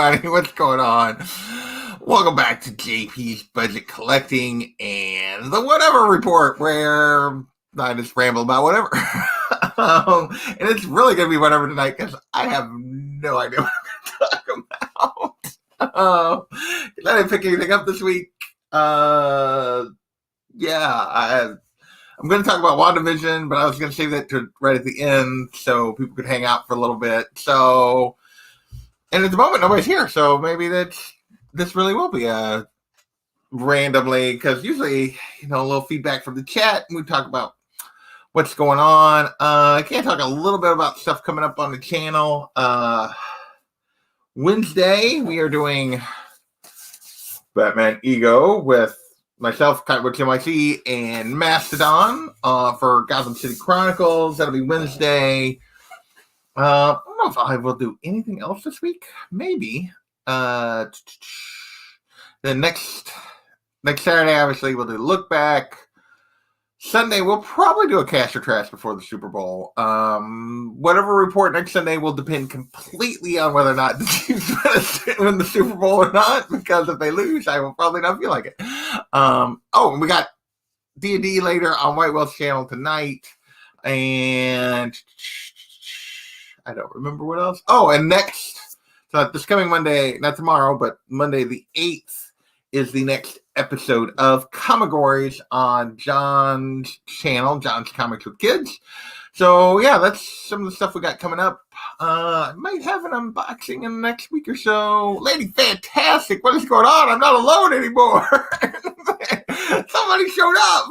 everybody. What's going on? Welcome back to JP's Budget Collecting and the Whatever Report, where I just ramble about whatever. And it's really going to be whatever tonight because I have no idea what I'm going to talk about. I didn't pick anything up this week. I'm going to talk about WandaVision, but I was going to save that to right at the end so people could hang out for a little bit. So, and at the moment, nobody's here, so maybe this really will be randomly, because usually, a little feedback from the chat, and we talk about what's going on. I can talk a little bit about stuff coming up on the channel. Wednesday, we are doing Batman Ego with myself, with TMIC, and Mastodon for Gotham City Chronicles. That'll be Wednesday. I don't know if I will do anything else this week. Maybe. The next Saturday, obviously, we'll do Look Back. Sunday, we'll probably do a Cash or Trash before the Super Bowl. Whatever report next Sunday will depend completely on whether or not the Chiefs win the Super Bowl or not, because if they lose, I will probably not feel like it. And we got D&D later on White Whale's channel tonight. And I don't remember what else. And so this coming Monday, not tomorrow, but Monday the 8th, is the next episode of Comigories on John's channel, John's Comics with Kids. So, yeah, that's some of the stuff we got coming up. I might have an unboxing in the next week or so. Lady Fantastic, what is going on? I'm not alone anymore. Somebody showed up.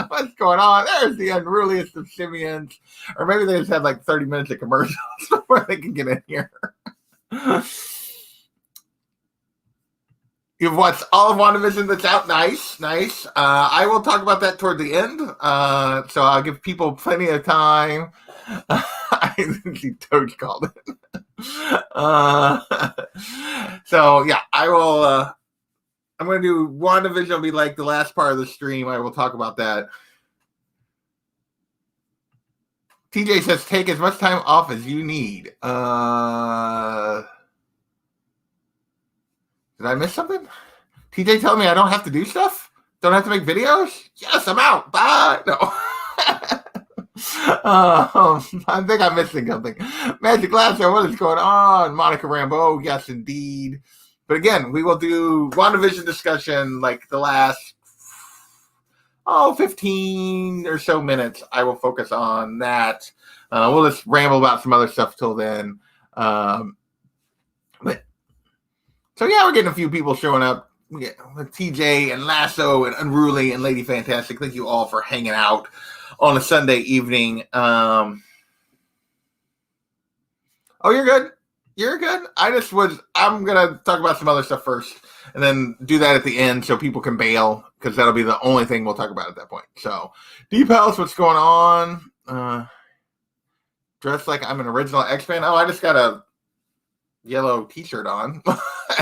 What's going on? There's the unruliest of simians. Or maybe they just had like 30 minutes of commercials before they can get in here. You've watched all of WandaVision that's out. Nice. I will talk about that toward the end. So I'll give people plenty of time. I think Toad called it. I will. I'm going to do WandaVision. Will be like the last part of the stream. I will talk about that. TJ says, take as much time off as you need. Did I miss something? TJ telling me I don't have to do stuff? Don't have to make videos? Yes, I'm out. Bye. No. I think I'm missing something. Magic Lasso, what is going on? Monica Rambeau, yes, indeed. But again, we will do WandaVision discussion like the last 15 or so minutes. I will focus on that. We'll just ramble about some other stuff till then. So, we're getting a few people showing up. We get TJ and Lasso and Unruly and Lady Fantastic. Thank you all for hanging out on a Sunday evening. You're good. You're good. I'm going to talk about some other stuff first and then do that at the end so people can bail, because that'll be the only thing we'll talk about at that point. So, Deep House, what's going on? Dressed like I'm an original X-Men. I just got a yellow t-shirt on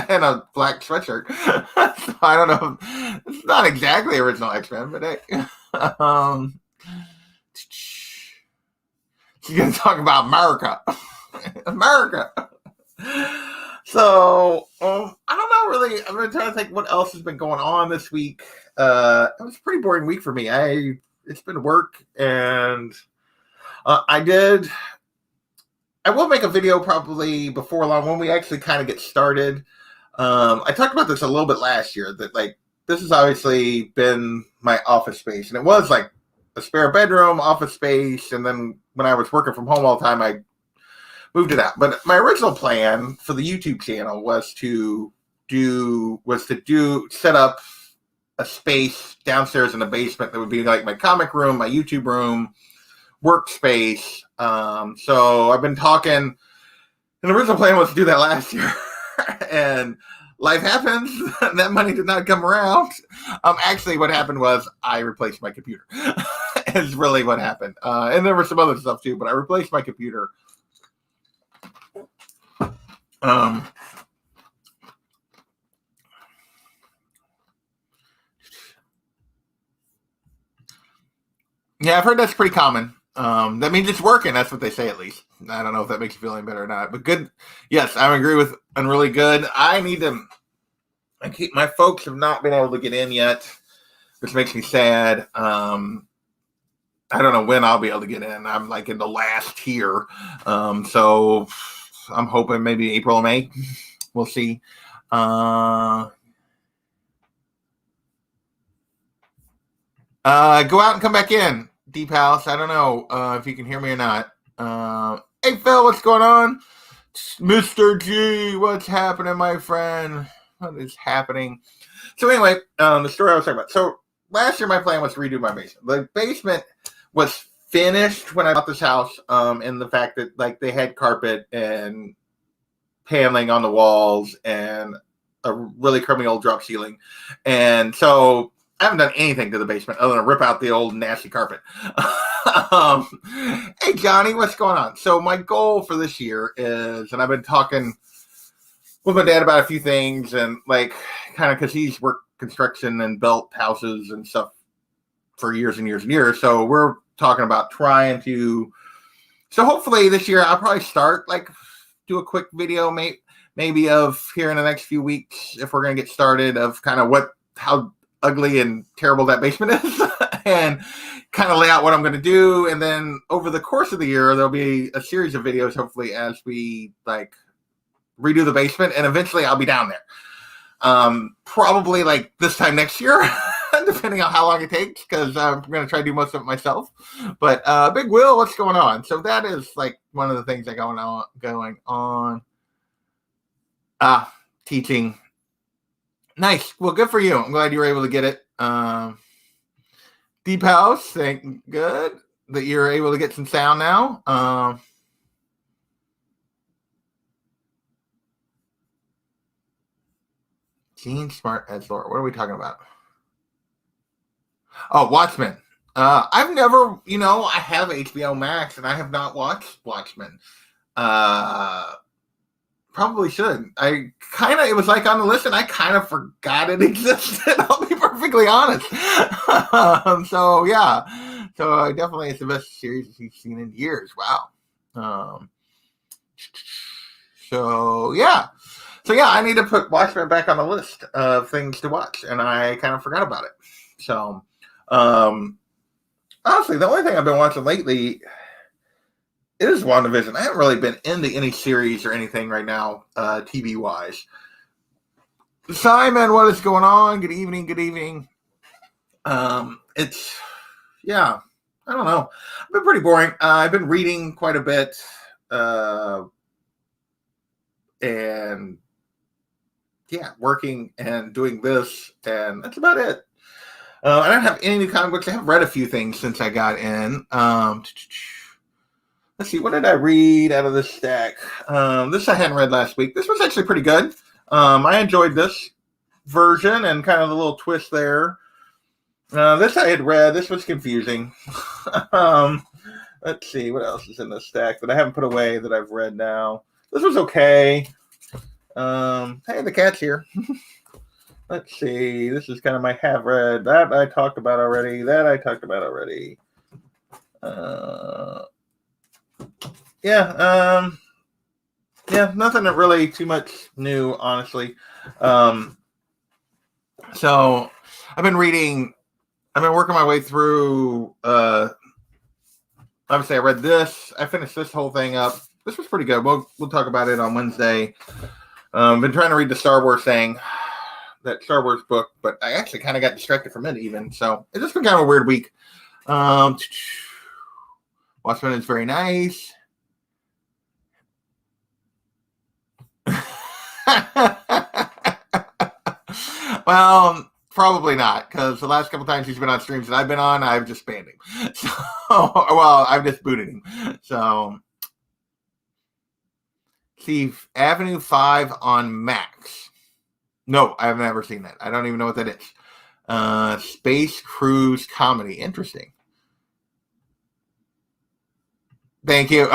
and a black sweatshirt. So I don't know. It's not exactly original X-Men, but hey. She's going to talk about America. America. So, I don't know really. I'm going to try to think what else has been going on this week. It was a pretty boring week for me. It's been work, and I will make a video probably before long when we actually kind of get started. I talked about this a little bit last year, that this has obviously been my office space, and it was like a spare bedroom, office space, and then when I was working from home all the time, I moved it out. But my original plan for the YouTube channel was to set up a space downstairs in the basement that would be like my comic room, my YouTube room, workspace. So I've been talking, and the original plan was to do that last year, and life happens. That money did not come around. Actually, what happened was I replaced my computer. Is really what happened. And there was some other stuff too, but I replaced my computer. Yeah, I've heard that's pretty common. That means it's working. That's what they say, at least. I don't know if that makes you feel any better or not. But good. Yes, I agree with and really good. My folks have not been able to get in yet, which makes me sad. I don't know when I'll be able to get in. I'm like in the last tier. So I'm hoping maybe April or May. We'll see. Go out and come back in, Deep House. I don't know if you can hear me or not. Hey, Phil, what's going on? Mr. G, what's happening, my friend? What is happening? So anyway, the story I was talking about. So last year my plan was to redo my basement. The basement was finished when I bought this house, and the fact that like they had carpet and paneling on the walls and a really crummy old drop ceiling. And so I haven't done anything to the basement other than rip out the old nasty carpet. Hey, Johnny, what's going on? So my goal for this year is, and I've been talking with my dad about a few things, and like kind of because he's worked construction and built houses and stuff for years and years and years. So we're talking about trying to, so hopefully this year I'll probably start like do a quick video maybe of here in the next few weeks, if we're going to get started, of kind of how ugly and terrible that basement is and kind of lay out what I'm going to do. And then over the course of the year, there'll be a series of videos, hopefully, as we like redo the basement, and eventually I'll be down there. Probably like this time next year, depending on how long it takes, because I'm going to try to do most of it myself. But Big Will, what's going on? So that is like one of the things that going on. Teaching. Nice. Well, good for you. I'm glad you were able to get it. Deep House, thank good that you're able to get some sound now. Gene Smart as Laura. What are we talking about? Oh, Watchmen. I've never, I have HBO Max and I have not watched Watchmen. Probably should. It was like on the list and I kind of forgot it existed. I'll be perfectly honest. So yeah. So definitely it's the best series we've seen in years. Wow. So yeah, I need to put Watchmen back on the list of things to watch, and I kind of forgot about it. So, honestly, the only thing I've been watching lately is WandaVision. I haven't really been into any series or anything right now, TV wise. Simon, what is going on? Good evening. Good evening. I don't know. I've been pretty boring. I've been reading quite a bit. And working and doing this, and that's about it. I don't have any new comic books. I have read a few things since I got in. Let's see, what did I read out of this stack? This I hadn't read last week. This was actually pretty good. I enjoyed this version and kind of the little twist there. This I had read. This was confusing. Let's see, what else is in this stack that I haven't put away that I've read now? This was okay. Hey, the cat's here. Let's see. This is kind of my have read. That I talked about already. Nothing really too much new, honestly. So I've been working my way through, obviously I read this. I finished this whole thing up. This was pretty good. We'll talk about it on Wednesday. Been trying to read the Star Wars thing, that Star Wars book, but I actually kind of got distracted from it even. So it's just been kind of a weird week. Watchmen is very nice. Well, probably not, because the last couple times he's been on streams that I've been on, I've just banned him. So, I've just booted him. So, see, Avenue 5 on Max. No, I've never seen that. I don't even know what that is. Space Cruise Comedy. Interesting. Thank you.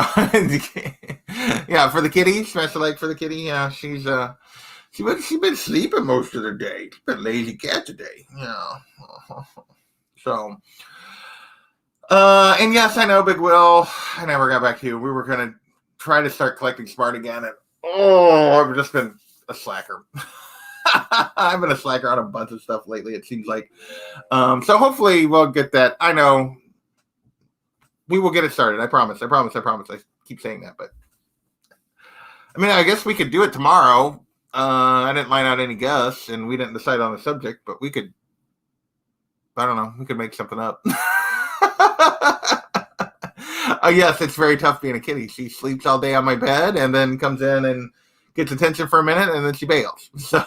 Yeah, for the kitty, special like for the kitty. Yeah, she's been sleeping most of the day. She's been a lazy cat today. Yeah. So, And yes, I know, Big Will. I never got back to you. We were going to try to start collecting Smart again. And I've just been a slacker. I've been a slacker on a bunch of stuff lately, it seems like. So hopefully we'll get that. I know we will get it started. I promise. I keep saying that, but I mean, I guess we could do it tomorrow. I didn't line out any guests, and we didn't decide on the subject, but we could. I don't know. We could make something up. Yes, it's very tough being a kitty. She sleeps all day on my bed, and then comes in and gets attention for a minute, and then she bails. So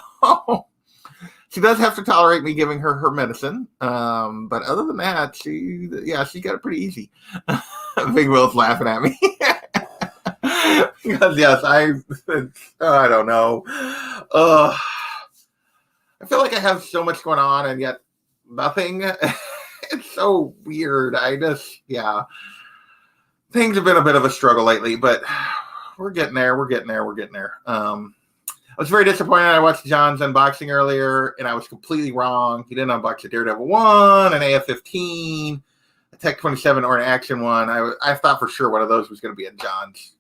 she does have to tolerate me giving her medicine. But other than that, she got it pretty easy. Big Will's laughing at me. Because yes, I don't know. I feel like I have so much going on and yet nothing. It's so weird. Things have been a bit of a struggle lately, but we're getting there. I was very disappointed. I watched John's unboxing earlier, and I was completely wrong. He didn't unbox a Daredevil 1, an AF-15, a Tech 27, or an Action 1. I thought for sure one of those was going to be in John's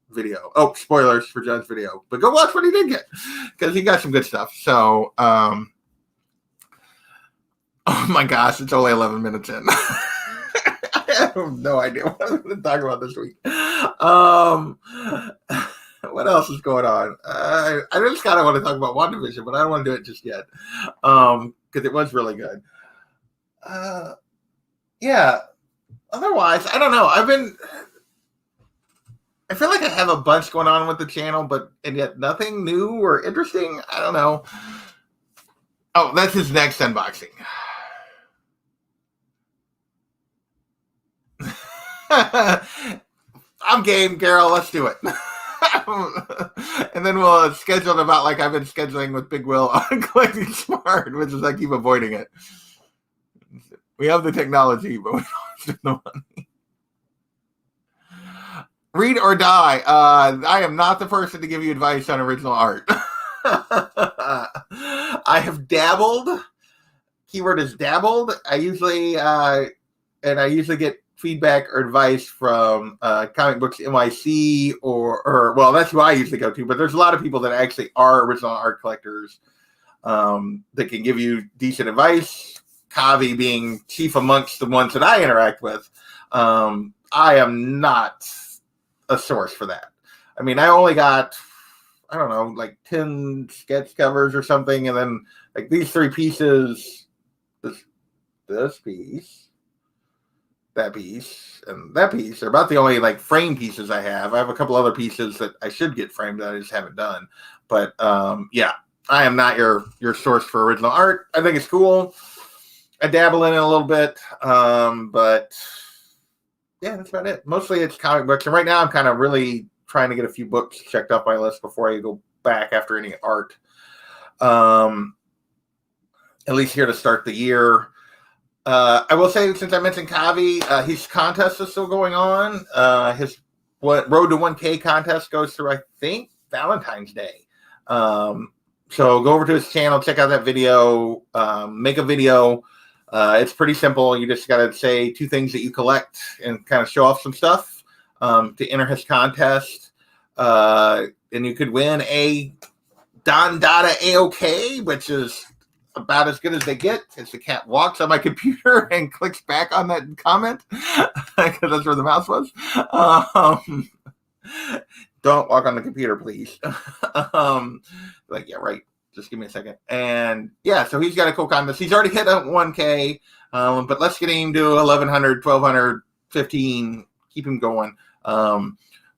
video. Oh, spoilers for John's video. But go watch what he did get, because he got some good stuff. So, oh my gosh, it's only 11 minutes in. I have no idea what I'm going to talk about this week. What else is going on? I just kind of want to talk about WandaVision, but I don't want to do it just yet because it was really good. Yeah. Otherwise, I don't know. I feel like I have a bunch going on with the channel, and yet nothing new or interesting. I don't know. Oh, that's his next unboxing. I'm game, Carol. Let's do it. And then we'll schedule it about like I've been scheduling with Big Will on collecting Smart, which is I keep avoiding it. We have the technology, but we don't have the money. Read or die. I am not the person to give you advice on original art. I have dabbled. Keyword is dabbled. I usually get feedback or advice from Comic Books NYC or well, that's who I usually go to. But there's a lot of people that actually are original art collectors that can give you decent advice. Kavi being chief amongst the ones that I interact with. I am not a source for that. I mean, I only got, I don't know, like 10 sketch covers or something, and then like these 3 pieces, this piece, that piece, and that piece are about the only like frame pieces I have. I have a couple other pieces that I should get framed that I just haven't done. But yeah, I am not your source for original art. I think it's cool. I dabble in it a little bit, but yeah, that's about it. Mostly it's comic books, and right now I'm kind of really trying to get a few books checked off my list before I go back after any art. At least here to start the year. I will say, since I mentioned Kavi, his contest is still going on. His Road to 1K contest goes through, I think, Valentine's Day. So go over to his channel, check out that video, make a video. It's pretty simple. You just got to say 2 things that you collect and kind of show off some stuff to enter his contest. And you could win a Don Dada AOK, which is about as good as they get. As the cat walks on my computer and clicks back on that comment, because that's where the mouse was. Don't walk on the computer, please. Like, yeah, right. Just give me a second. And yeah, so he's got a cool contest. He's already hit a 1K, but let's get him to 1,100, 1,200, 15. Keep him going.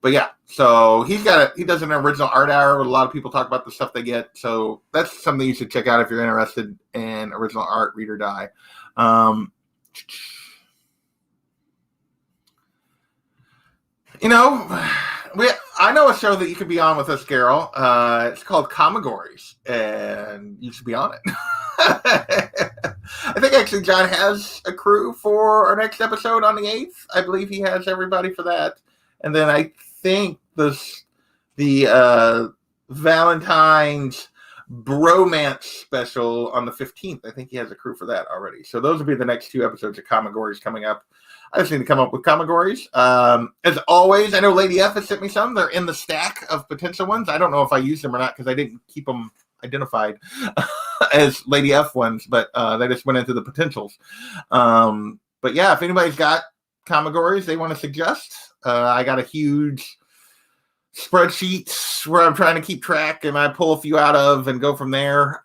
But yeah, so he does an original art hour where a lot of people talk about the stuff they get. So that's something you should check out if you're interested in original art, read or die. I know a show that you could be on with us, Carol. It's called Comigories, and you should be on it. I think actually John has a crew for our next episode on the 8th. I believe he has everybody for that. And then I think the Valentine's bromance special on the 15th. I think he has a crew for that already. So those will be the next 2 episodes of Comigories coming up. I just need to come up with Comigories. As always, I know Lady F has sent me some. They're in the stack of potential ones. I don't know if I used them or not because I didn't keep them identified as Lady F ones, but they just went into the potentials. But yeah, if anybody's got Comigories they want to suggest, I got a huge spreadsheet where I'm trying to keep track and I pull a few out of and go from there.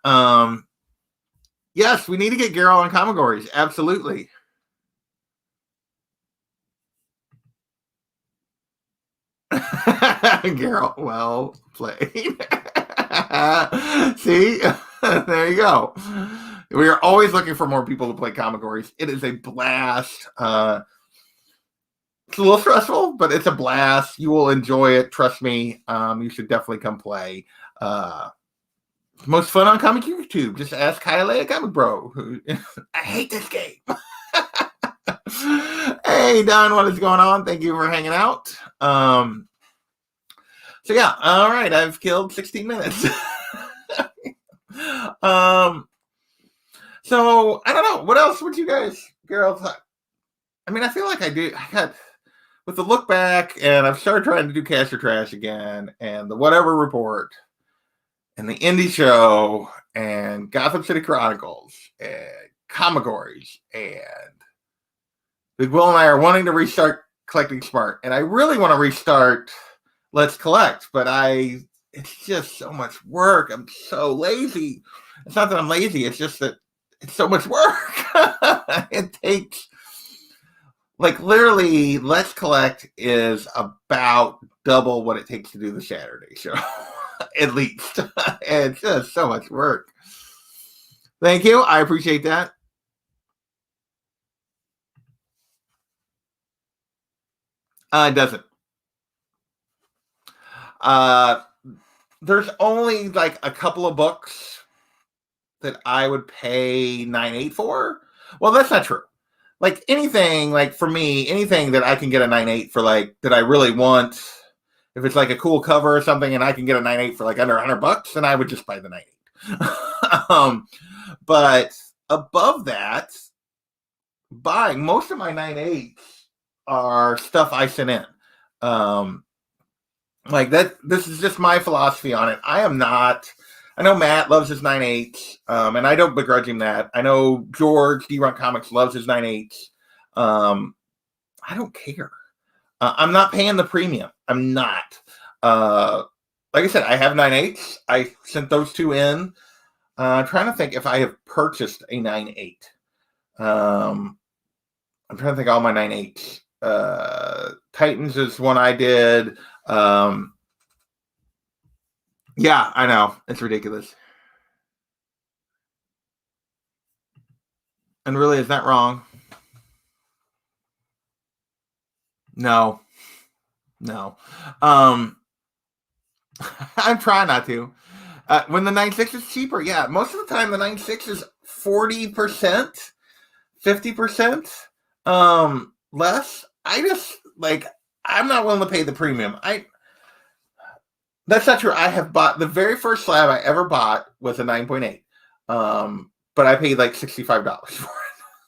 Yes, we need to get Garrel on Comigories. Absolutely. Garrel, well played. See, there you go. We are always looking for more people to play Comigories. It is a blast. It's a little stressful, but it's a blast. You will enjoy it. Trust me. You should definitely come play. Most fun on Comic YouTube. Just ask Kyle Comic Bro. I hate this game. Hey, Don, what is going on? Thank you for hanging out. So yeah, all right. I've killed 16 minutes. So I don't know. What else would you guys, girls? I mean, I feel like I got with the look back, and I've started trying to do Cash or Trash again, and the Whatever Report, and the Indie Show, and Gotham City Chronicles, and Comigories, and Big Will and I are wanting to restart Collecting Smart, and I really want to restart Let's Collect, but it's just so much work. I'm so lazy. It's not that I'm lazy. It's just that it's so much work. It takes, like, literally, Let's Collect is about double what it takes to do the Saturday show, at least. It's just so much work. Thank you. I appreciate that. It doesn't. There's only like a couple of books that I would pay $9.8 for. Well, that's not true. Like anything, like for me, anything that I can get a $9.8 for, like that I really want, if it's like a cool cover or something, and I can get a $9.8 for like under $100, then I would just buy the $9.8. But above that, buying most of my $9.8s are stuff I sent in. Like that, this is just my philosophy on it. I know Matt loves his 9.8s, and I don't begrudge him that. I know George, D-Run Comics, loves his 9.8s. I don't care. I'm not paying the premium. I'm not. Like I said, I have 9.8s. I sent those 2 in. I'm trying to think if I have purchased a 9.8. I'm trying to think all my 9.8s. Titans is one I did. Yeah, I know. It's ridiculous. And really, is that wrong? No. I'm trying not to. When the 9.6 is cheaper, yeah. Most of the time, the 9.6 is 40%, 50% less. I just, like, I'm not willing to pay the premium. That's not true. I have bought, the very first slab I ever bought was a 9.8. But I paid like $65 for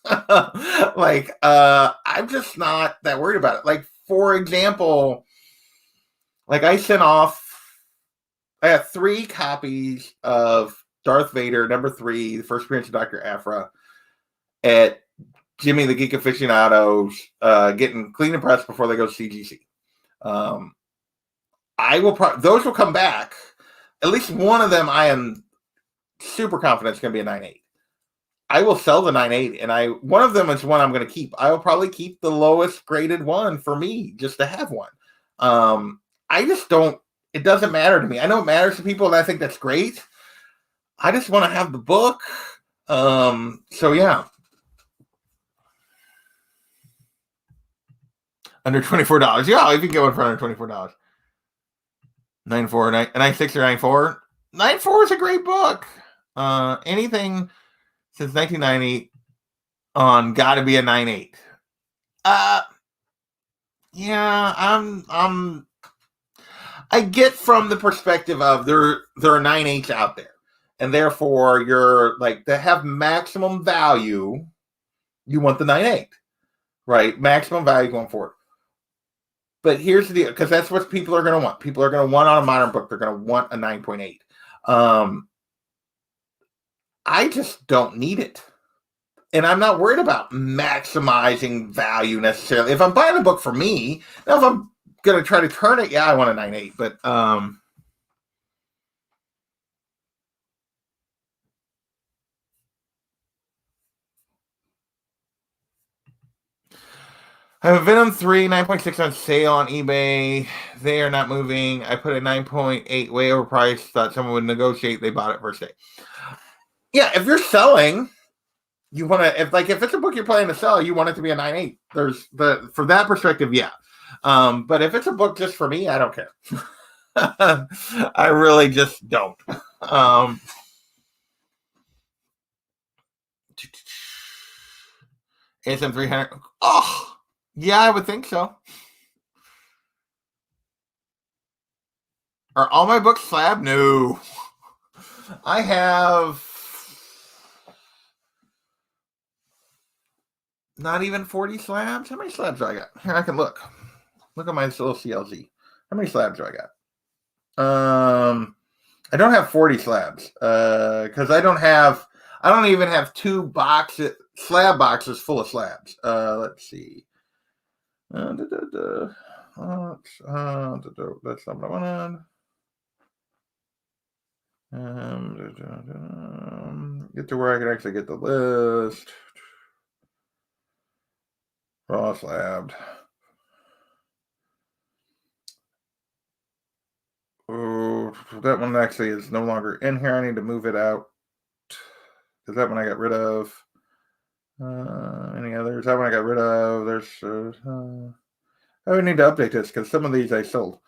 it. Like, I'm just not that worried about it. Like, for example, like I have 3 copies of Darth Vader, #3, the first appearance of Dr. Aphra, at Jimmy the Geek Aficionados, getting clean and pressed before they go to CGC. Those will come back. At least one of them I am super confident is going to be a 9.8. I will sell the 9.8, and one of them is one I'm going to keep. I will probably keep the lowest graded one for me just to have one. I just don't, it doesn't matter to me. I know it matters to people, and I think that's great. I just want to have the book. So yeah. Under $24. Yeah, if you can get one for under $24. 9.4, 9.6 or 9.4. 9.4 is a great book. Anything since 1990 on gotta be a 9.8. Yeah, I get from the perspective of there are 9.8s out there. and therefore you're like to have maximum value. You want the 9.8, right? Maximum value going forward. But here's the deal, because that's what people are going to want. People are going to want on a modern book. They're going to want a 9.8. I just don't need it. And I'm not worried about maximizing value necessarily. If I'm buying a book for me, now if I'm going to try to turn it, yeah, I want a 9.8. But I have a Venom 3 9.6 on sale on eBay. They are not moving. I put a 9.8 way overpriced. Thought someone would negotiate. They bought it first day. Yeah, if you're selling, you want to, if it's a book you're planning to sell, you want it to be a 9.8. There's for that perspective, yeah. But if it's a book just for me, I don't care. I really just don't. ASM 300. Oh, yeah, I would think so. Are all my books slab? No. I have not even 40 slabs. How many slabs do I got? Here, I can look. Look at my little CLZ. How many slabs do I got? I don't have 40 slabs because I don't even have 2 slab boxes full of slabs. Let's see. That's not what I wanted. Get to where I can actually get the list. Raw slabbed. Oh, that one actually is no longer in here. I need to move it out. Because that one I got rid of. Any others? That one I got rid of. There's. I would need to update this because some of these I sold.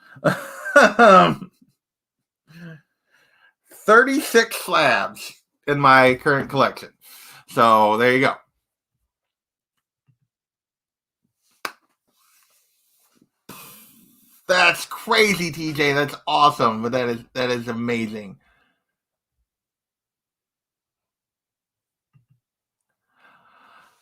36 slabs in my current collection. So there you go. That's crazy, TJ. That's awesome. But that is amazing.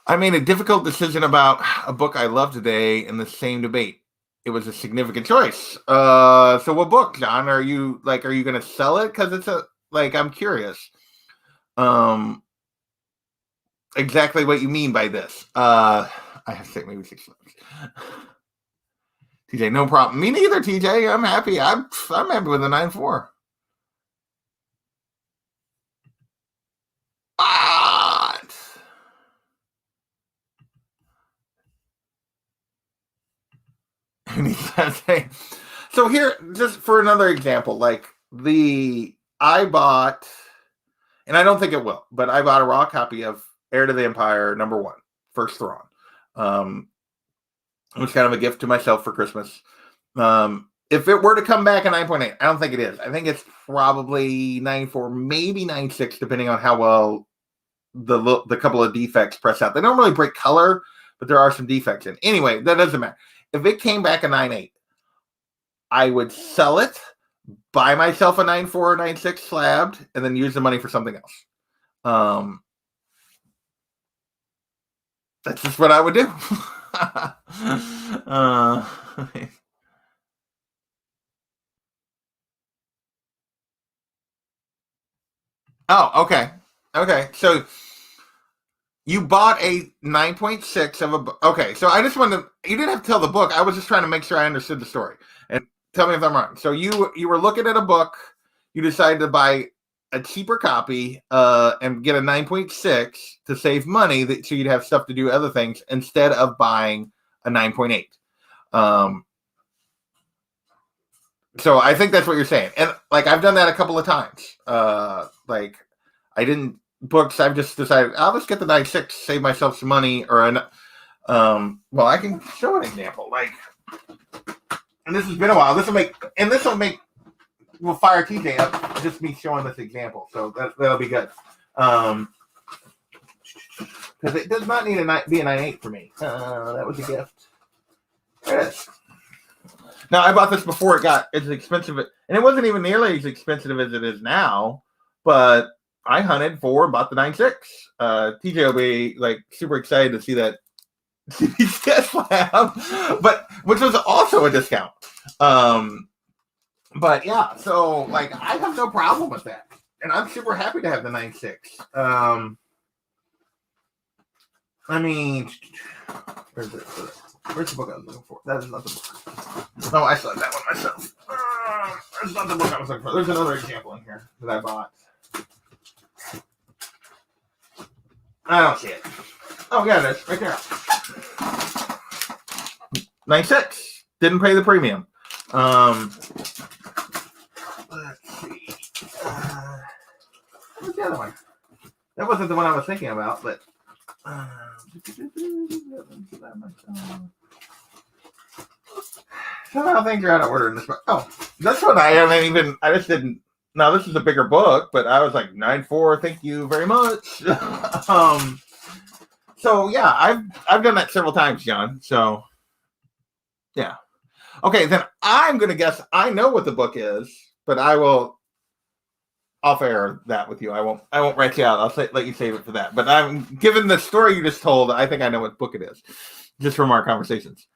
I made a difficult decision about a book I love today in the same debate. It was a significant choice. So what book, John? Are you going to sell it? Because it's I'm curious. Exactly what you mean by this. I have to say maybe 6 slabs. TJ, no problem. Me neither, TJ. I'm happy. I'm happy with a 9.4. So here, just for another example, I bought, and I don't think it will, but I bought a raw copy of Heir to the Empire #1, First Thrawn. It was kind of a gift to myself for Christmas. If it were to come back a 9.8, I don't think it is. I think it's probably 9.4, maybe 9.6, depending on how well the couple of defects press out. They don't really break color, but there are some defects in. Anyway, that doesn't matter. If it came back a 9.8, I would sell it, buy myself a 9.4 or 9.6 slabbed, and then use the money for something else. That's just what I would do. Oh, okay. Okay. So you bought a 9.6 of a book. Okay. So I just wanted to, you didn't have to tell the book. I was just trying to make sure I understood the story. And tell me if I'm wrong. So you were looking at a book. You decided to buy a cheaper copy and get a 9.6 to save money so you'd have stuff to do other things instead of buying a 9.8. So I think that's what you're saying. And I've done that a couple of times. I've just decided I'll just get the 9.6, save myself some money, well, I can show an example. And this has been a while. We'll fire TJ up. Just me showing this example. So that'll be good. Because it does not need to be a 9.8 for me. That was a gift. There it is. Now, I bought this before it got as expensive, and it wasn't even nearly as expensive as it is now, but I hunted for and bought the 9.6. TJ will be like super excited to see that CBCS slab, but which was also a discount. But yeah, so like I have no problem with that, and I'm super happy to have the 9.6. I mean, where's it? Where's the book I was looking for? That is not the book. No, I saw that one myself. That's not the book I was looking for. There's another example in here that I bought. I don't see it. Oh, yeah, it is. Right there. 9.6. Didn't pay the premium. Let's see. What's the other one? That wasn't the one I was thinking about, but... somehow things are out of order in this book. Oh, this one I haven't even... I just didn't... Now, this is a bigger book, but I was like, 9.4, thank you very much. So, yeah, I've done that several times, John. So, yeah. Okay, then I'm going to guess I know what the book is, but I will off-air that with you. I won't write you out. I'll let you save it for that. But I'm given the story you just told, I think I know what book it is, just from our conversations.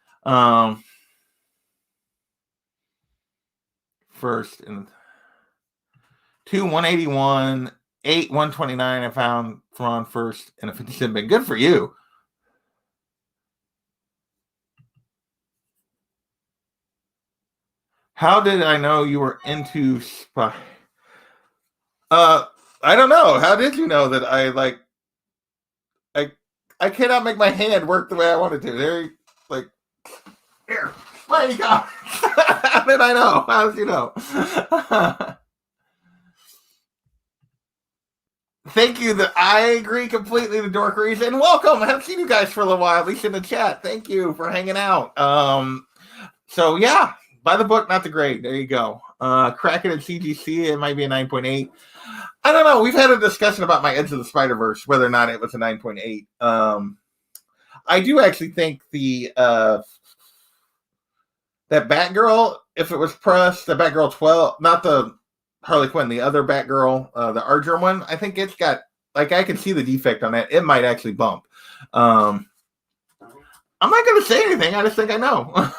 First, in 2, 181, 8, 129, I found Thrawn first, and a 57 bin. Good for you. How did I know you were into spy? I don't know. How did you know that I cannot make my hand work the way I wanted to? There, like, here, there you go. How did I know? How did you know? Thank you. I agree completely, the dorkeries, and welcome. I haven't seen you guys for a little while, at least in the chat. Thank you for hanging out. So yeah, buy the book, not the grade. There you go. Kraken at CGC, it might be a 9.8. I don't know. We've had a discussion about my Edge of the Spider-Verse, whether or not it was a 9.8. I do actually think that Batgirl, if it was pressed, the Batgirl 12, not the Harley Quinn, the other Batgirl, the Arger one, I think it's got, like, I can see the defect on that. It might actually bump. I'm not going to say anything. I just think I know.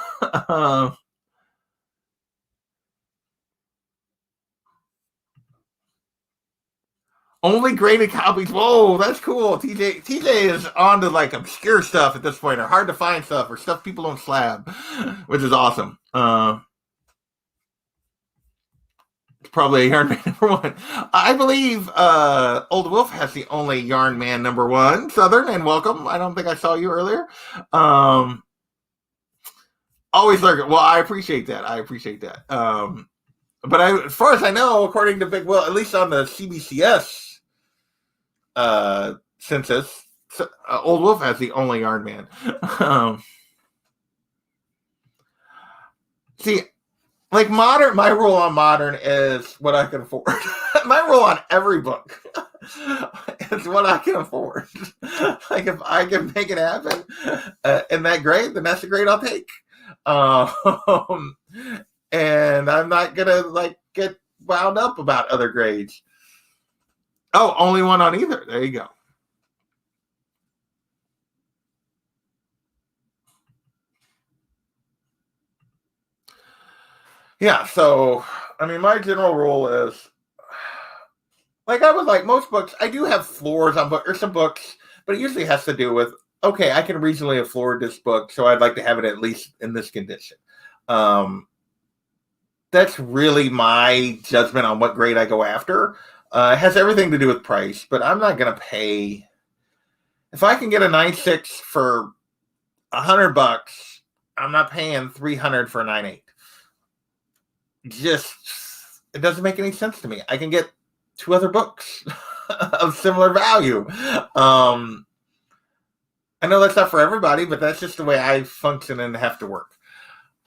Only graded copies. Whoa, that's cool. TJ is on to like obscure stuff at this point, or hard to find stuff, or stuff people don't slab, which is awesome. It's probably a Yarn Man number 1. I believe Old Wolf has the only Yarn Man number 1. Southern, and welcome. I don't think I saw you earlier. Always lurking. Well, I appreciate that. But as far as I know, according to Big Will, at least on the CBCS census, Old Wolf has the only Yarn Man. See, like modern, my rule on modern is what I can afford. My rule on every book is what I can afford. Like if I can make it happen in that grade, then that's the grade I'll take. And I'm not gonna like get wound up about other grades. Oh, only one on either. There you go. Yeah, so I mean, my general rule is, like, I would like most books. I do have floors on book or some books, but it usually has to do with, okay, I can reasonably afford this book, so I'd like to have it at least in this condition. That's really my judgment on what grade I go after. It has everything to do with price, but I'm not going to pay. If I can get a 9.6 for $100, I'm not paying $300 for a 9.8. Just, it doesn't make any sense to me. I can get 2 other books of similar value. I know that's not for everybody, but that's just the way I function and have to work.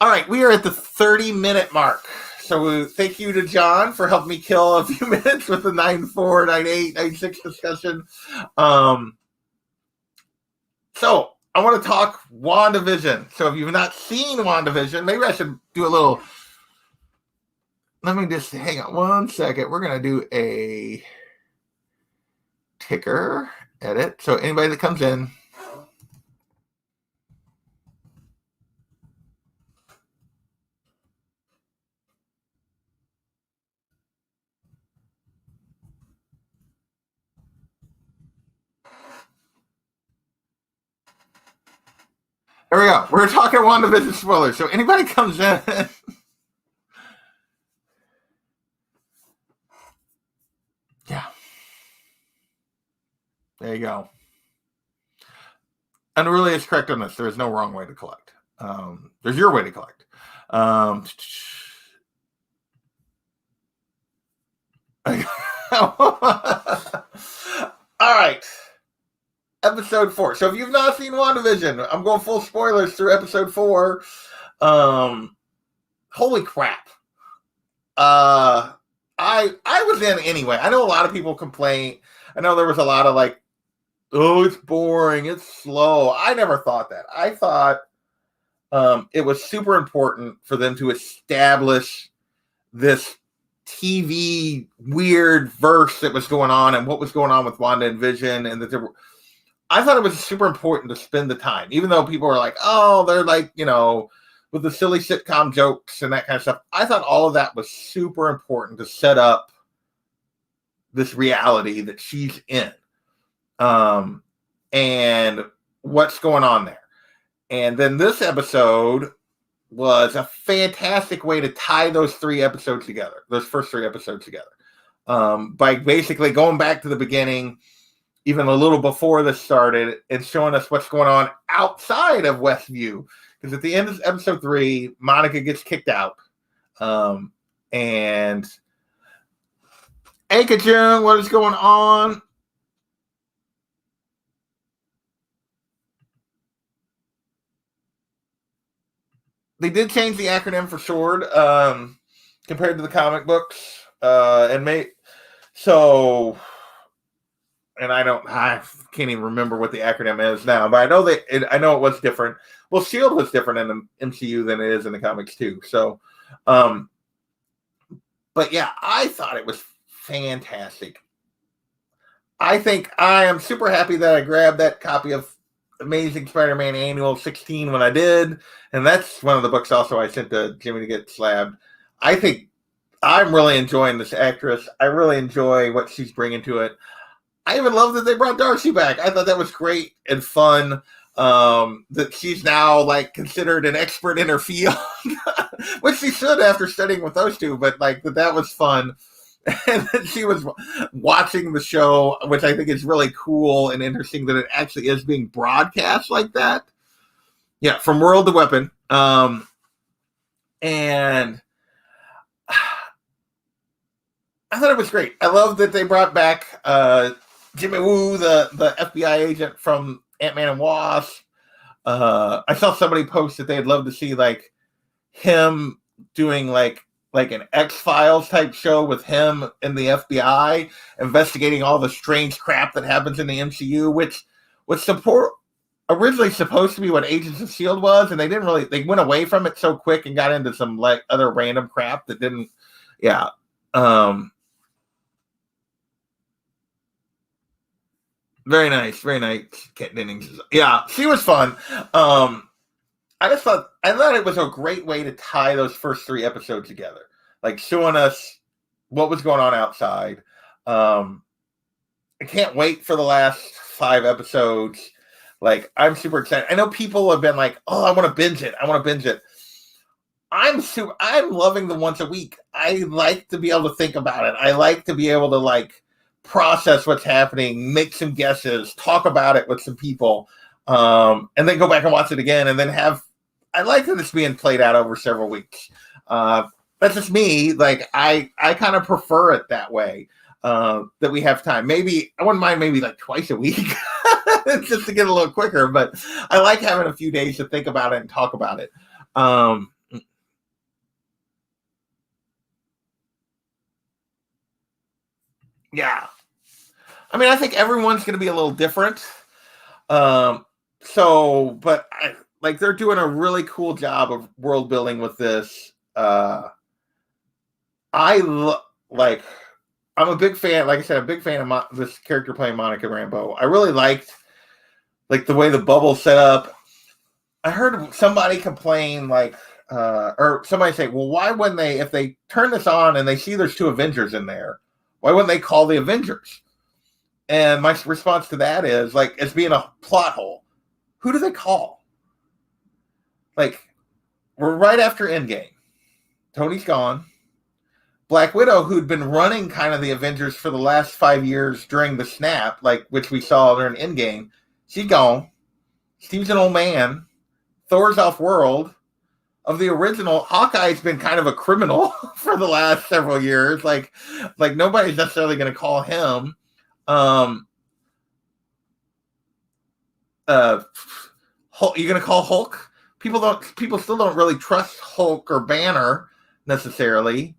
All right, we are at the 30-minute mark. So thank you to John for helping me kill a few minutes with the 9.4, 9.8, 9.6 discussion. So I want to talk WandaVision. So if you've not seen WandaVision, maybe I should do a little... Let me just hang on one second. We're going to do a... ticker, edit. So anybody that comes in, there we go. We're talking WandaVision spoilers. So anybody comes in, yeah, there you go. And really, it's correct on this. There is no wrong way to collect. There's your way to collect. All right. Episode 4. So if you've not seen WandaVision, I'm going full spoilers through episode 4. Holy crap. I was in anyway. I know a lot of people complain. I know there was a lot of like, oh, it's boring, it's slow. I never thought that. I thought it was super important for them to establish this TV weird verse that was going on and what was going on with Wanda and Vision, and that there were, I thought it was super important to spend the time, even though people were like, oh, they're like, you know, with the silly sitcom jokes and that kind of stuff. I thought all of that was super important to set up this reality that she's in, and what's going on there. And then this episode was a fantastic way to tie those 3 episodes together, those first 3 episodes together, by basically going back to the beginning, even a little before this started, and showing us what's going on outside of Westview. Because at the end of episode 3, Monica gets kicked out. And hey, Kajun, what is going on? They did change the acronym for SWORD compared to the comic books. And I can't even remember what the acronym is now, but I know I know it was different. Well, SHIELD was different in the MCU than it is in the comics too. So, but yeah, I thought it was fantastic. I think I am super happy that I grabbed that copy of Amazing Spider-Man Annual 16 when I did, and that's one of the books also I sent to Jimmy to get slabbed. I think I'm really enjoying this actress. I really enjoy what she's bringing to it. I even love that they brought Darcy back. I thought that was great and fun. That she's now like considered an expert in her field, which she should after studying with those two. But like that was fun, and then she was watching the show, which I think is really cool and interesting that it actually is being broadcast like that. Yeah, from World to Weapon, and I thought it was great. I love that they brought back Jimmy Woo, the FBI agent from Ant-Man and Wasp. I saw somebody post that they'd love to see like him doing like an X-Files type show with him in the FBI investigating all the strange crap that happens in the MCU, which was originally supposed to be what Agents of S.H.I.E.L.D. was, and they went away from it so quick and got into some like other random crap that didn't, yeah. Very nice, very nice. Kat Dennings. Yeah, she was fun. I thought it was a great way to tie those first 3 episodes together, like showing us what was going on outside. I can't wait for the last 5 episodes. Like, I'm super excited. I know people have been like, "Oh, I want to binge it. I want to binge it." I'm loving the once a week. I like to be able to think about it. I like to be able to like process what's happening, make some guesses, talk about it with some people, and then go back and watch it again, and then I like that it's being played out over several weeks. That's just me. Like I kind of prefer it that way. That we have time. Maybe I wouldn't mind maybe like twice a week just to get a little quicker, but I like having a few days to think about it and talk about it. Yeah. I mean, I think everyone's going to be a little different. But they're doing a really cool job of world building with this. I'm a big fan. Like I said, I'm a big fan of this character playing Monica Rambeau. I really liked the way the bubble set up. I heard somebody complain or somebody say, well, why wouldn't they, if they turn this on and they see there's 2 Avengers in there, why wouldn't they call the Avengers? And my response to that is, it's being a plot hole. Who do they call? We're right after Endgame. Tony's gone. Black Widow, who'd been running kind of the Avengers for the last 5 years during the snap, which we saw during Endgame, she's gone. Steve's an old man. Thor's off-world. Of the original, Hawkeye's been kind of a criminal for the last several years. Nobody's necessarily going to call him. Hulk, you going to call Hulk? People still don't really trust Hulk or Banner necessarily.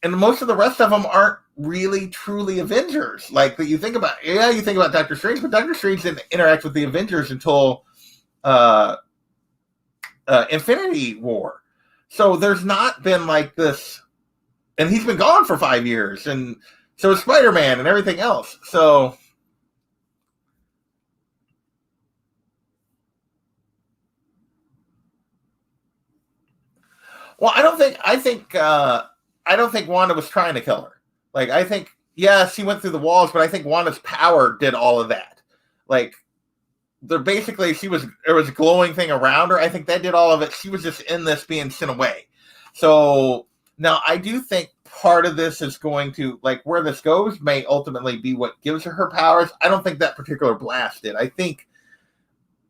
And most of the rest of them aren't really truly Avengers. That you think about. Yeah, you think about Doctor Strange, but Doctor Strange didn't interact with the Avengers until Infinity War. So there's not been this, and he's been gone for 5 years, and so is Spider-Man and everything else. So well, I don't think Wanda was trying to kill her. I think, yes, she went through the walls, but I think Wanda's power did all of that. There basically, there was a glowing thing around her. I think that did all of it. She was just in this being sent away. So now I do think part of this is going to, where this goes may ultimately be what gives her powers. I don't think that particular blast did. I think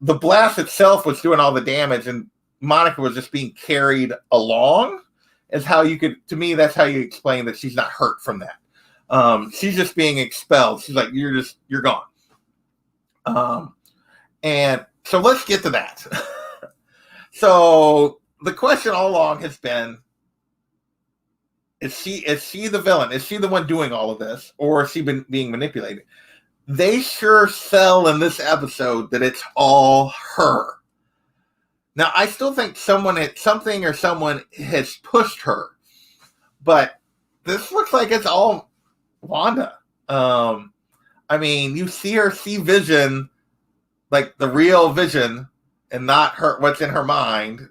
the blast itself was doing all the damage, and Monica was just being carried along. Is how you could, to me, that's how you explain that she's not hurt from that. She's just being expelled. She's you're gone. And so let's get to that. So the question all along has been, is she the villain? Is she the one doing all of this? Or is she being manipulated? They sure sell in this episode that it's all her. Now, I still think someone has pushed her, but this looks like it's all Wanda. You see her see Vision, the real Vision, and not what's in her mind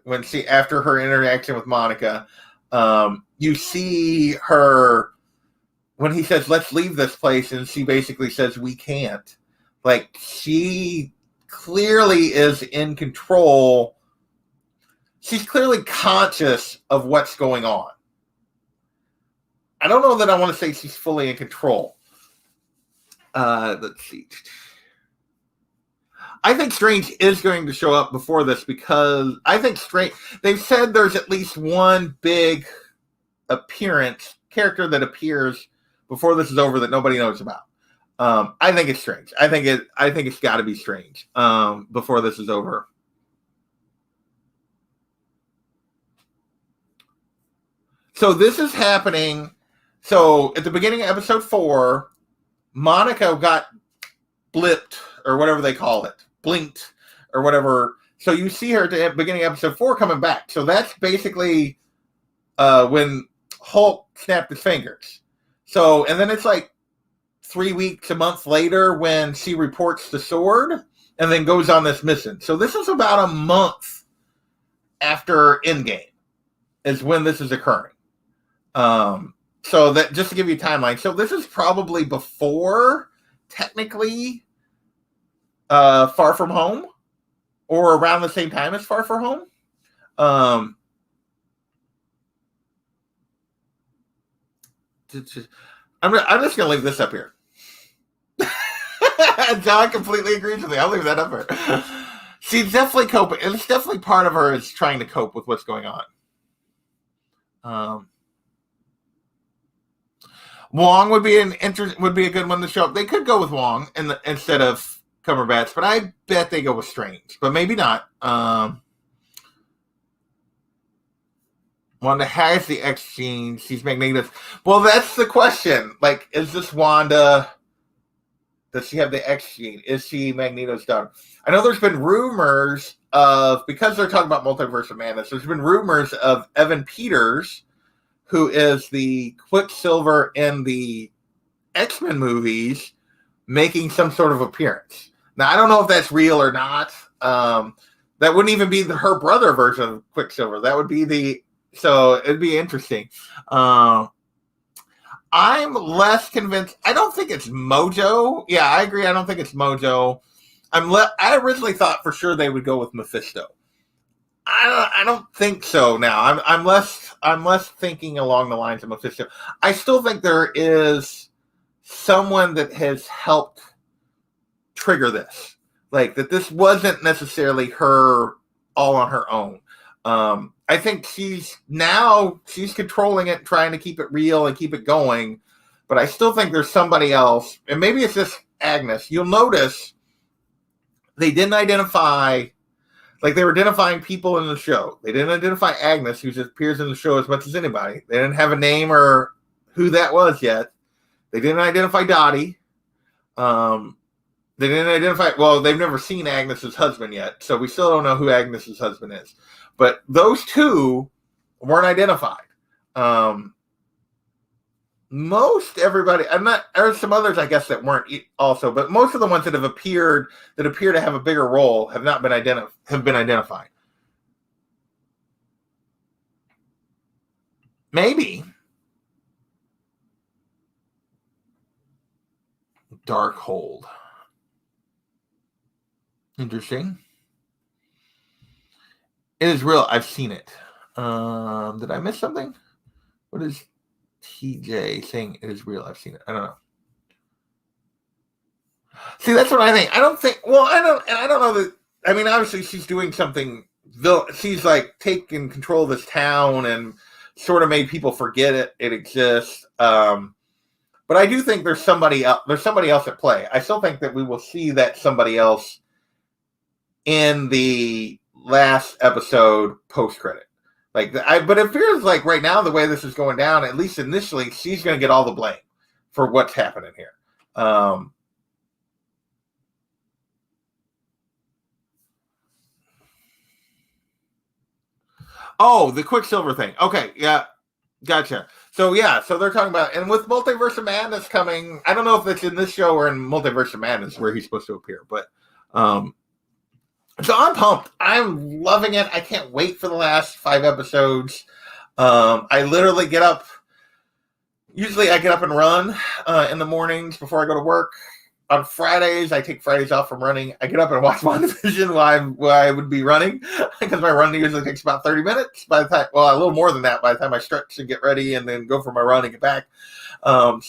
after her interaction with Monica. You see her when he says, "Let's leave this place," and she basically says, "We can't." She clearly is in control. She's clearly conscious of what's going on. I don't know that I want to say she's fully in control. Let's see. I think Strange is going to show up before this because I think they've said there's at least one big character that appears before this is over that nobody knows about. I think it's Strange. I think it's got to be Strange before this is over. So this is happening. So at the beginning of episode 4, Monica got blipped or whatever they call it, blinked or whatever. So you see her at the beginning of episode 4 coming back. So that's basically when Hulk snapped his fingers. So, and then it's 3 weeks, a month later when she reports the sword and then goes on this mission. So this is about a month after Endgame is when this is occurring. So that just to give you a timeline. So this is probably before technically Far From Home or around the same time as Far From Home. I'm just going to leave this up here. John completely agrees with me. I'll leave that up here. She's definitely coping. It's definitely part of her is trying to cope with what's going on. Wong would be a good one to show up. They could go with Wong instead of Cumberbatch, but I bet they go with Strange, but maybe not. Wanda has the X gene. She's Magneto's. Well, that's the question. Is this Wanda? Does she have the X gene? Is she Magneto's daughter? I know there's been rumors of, because they're talking about Multiverse of Madness, there's been rumors of Evan Peters who is the Quicksilver in the X-Men movies, making some sort of appearance. Now, I don't know if that's real or not. That wouldn't even be her brother version of Quicksilver. That would be so it'd be interesting. I'm less convinced. I don't think it's Mojo. Yeah, I agree. I don't think it's Mojo. I originally thought for sure they would go with Mephisto. I don't think so now. I'm less thinking along the lines of Mephisto. I still think there is someone that has helped trigger this. Like that this wasn't necessarily her all on her own. I think she's controlling it, trying to keep it real and keep it going. But I still think there's somebody else, and maybe it's just Agnes. You'll notice they didn't identify, like they were identifying people in the show. They didn't identify Agnes, who just appears in the show as much as anybody. They didn't have a name or who that was yet. They didn't identify Dottie. They didn't identify, well, they've never seen Agnes's husband yet, so we still don't know who Agnes's husband is. But those two weren't identified. Most everybody, there's some others, I guess, that weren't also, but most of the ones that appear to have a bigger role have not been identified. Maybe. Darkhold. Interesting. It is real. I've seen it. Did I miss something? What is TJ saying? It is real. I've seen it. I don't know. See, that's what I think. I don't know that. I mean, obviously, she's doing something. She's like taking control of this town and sort of made people forget it exists. But I do think there's somebody else. There's somebody else at play. I still think that we will see that somebody else in the last episode post credit. But it feels like right now the way this is going down, at least initially, she's going to get all the blame for what's happening here. Oh, the Quicksilver thing. Okay, yeah, gotcha. So they're talking about, and with Multiverse of Madness coming, I don't know if it's in this show or in Multiverse of Madness where he's supposed to appear, but so I'm pumped. I'm loving it. I can't wait for the last 5 episodes. I literally get up. Usually I get up and run in the mornings before I go to work. On Fridays, I take Fridays off from running. I get up and watch WandaVision while I would be running because my run usually takes about 30 minutes. By the time, well, a little more than that by the time I stretch and get ready and then go for my run and get back. But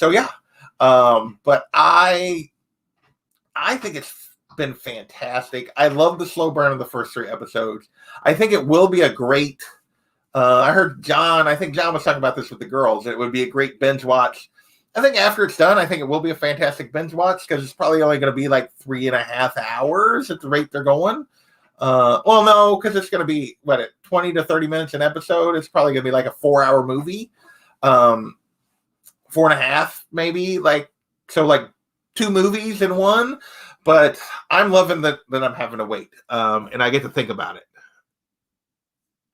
I think it's been fantastic. I love the slow burn of the first 3 episodes. I think it will be a great. I think John was talking about this with the girls. It would be a great binge watch. I think after it's done, I think it will be a fantastic binge watch because it's probably only going to be like 3.5 hours at the rate they're going. Well, no, because it's going to be 20 to 30 minutes an episode. It's probably going to be like a 4-hour movie, 4.5 maybe. Like 2 movies in one. But I'm loving that I'm having to wait, and I get to think about it.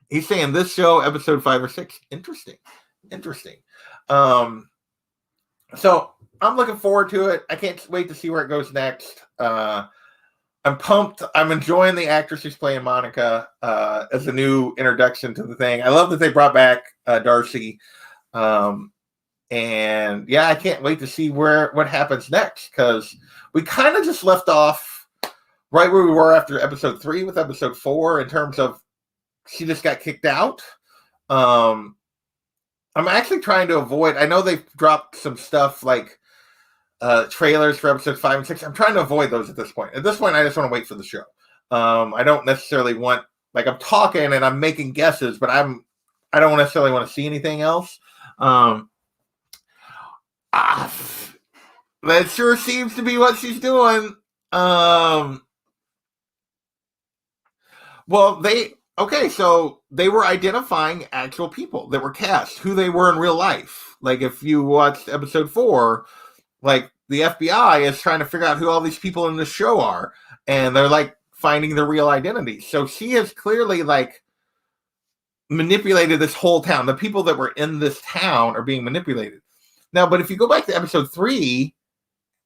He's saying this show, episode 5 or 6, interesting. So I'm looking forward to it. I can't wait to see where it goes next. I'm pumped. I'm enjoying the actress who's playing Monica as a new introduction to the thing. I love that they brought back Darcy. And yeah, I can't wait to see what happens next because we kind of just left off right where we were after episode 3 with episode 4 in terms of she just got kicked out. I'm actually trying to avoid. I know they've dropped some stuff like trailers for episodes 5 and 6. I'm trying to avoid those at this point. At this point, I just want to wait for the show. I don't necessarily want, I'm talking and I'm making guesses, but I don't necessarily want to see anything else. That sure seems to be what she's doing. So they were identifying actual people that were cast, who they were in real life. Like if you watched episode 4, like the FBI is trying to figure out who all these people in the show are, and they're like finding their real identity. So she has clearly manipulated this whole town. The people that were in this town are being manipulated. Now, but if you go back to episode 3,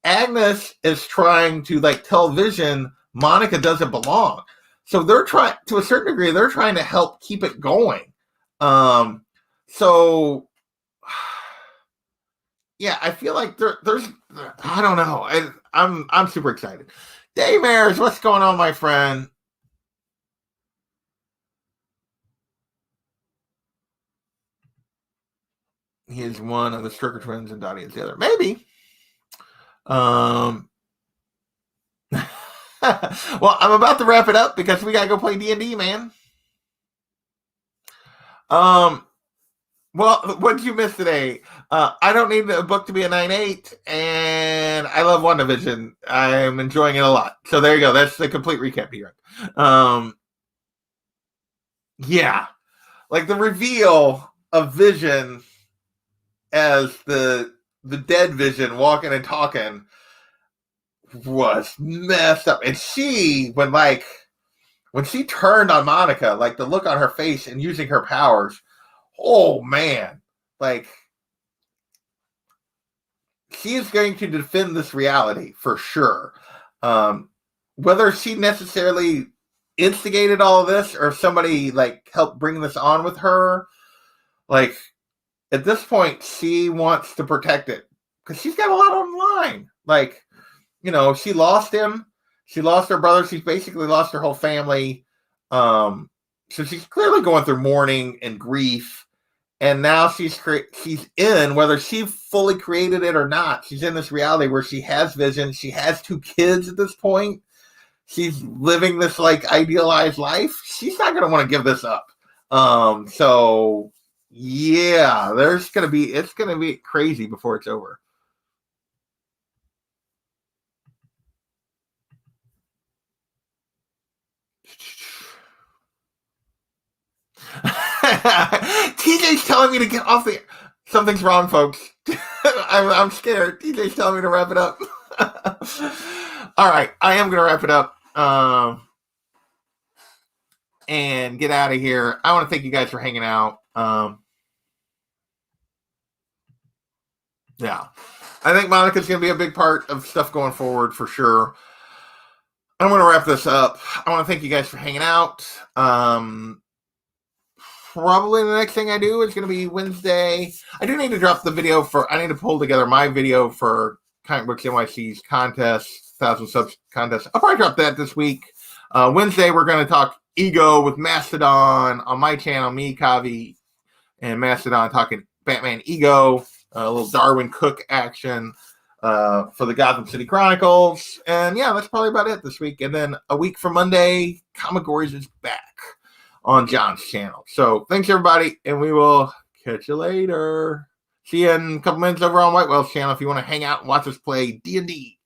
Agnes is trying to like tell Vision Monica doesn't belong. So they're trying, to a certain degree, they're trying to help keep it going. So yeah, I feel like there's I don't know. I'm super excited. Daymers, what's going on, my friend? He is one of the Stricker twins and Dottie is the other. Maybe. Well, I'm about to wrap it up because we gotta go play D&D, man. Well, what did you miss today? I don't need the book to be a 9.8, and I love WandaVision. I'm enjoying it a lot. So there you go. That's the complete recap here. Yeah, like the reveal of Vision as the dead Vision walking and talking was messed up. And she, when she turned on Monica, like the look on her face and using her powers, oh man, like she is going to defend this reality for sure. Whether she necessarily instigated all of this or if somebody like helped bring this on with her, like at this point she wants to protect it because she's got a lot on the line. Like, you know, she lost him, she lost her brother, she's basically lost her whole family. So she's clearly going through mourning and grief. And now she's in, whether she fully created it or not, she's in this reality where she has Vision. She has 2 kids at this point. She's living this like idealized life. She's not going to want to give this up. So yeah, it's going to be crazy before it's over. TJ's telling me to get off the. Something's wrong, folks. I'm scared. TJ's telling me to wrap it up. All right, I am going to wrap it up and get out of here. I want to thank you guys for hanging out. Yeah, I think Monica's going to be a big part of stuff going forward for sure. I'm going to wrap this up. I want to thank you guys for hanging out. Probably the next thing I do is going to be Wednesday. I do need to drop the video I need to pull together my video for Comic Books NYC's contest, 1,000 subs contest. I'll probably drop that this week. Wednesday, we're going to talk Ego with Mastodon on my channel, me, Kavi, and Mastodon talking Batman Ego, a little Darwin Cook action for the Gotham City Chronicles. And yeah, that's probably about it this week. And then a week from Monday, Comic Wars is back on John's channel. So thanks everybody, and we will catch you later. See you in a couple minutes over on White Whale's channel if you want to hang out and watch us play D&D.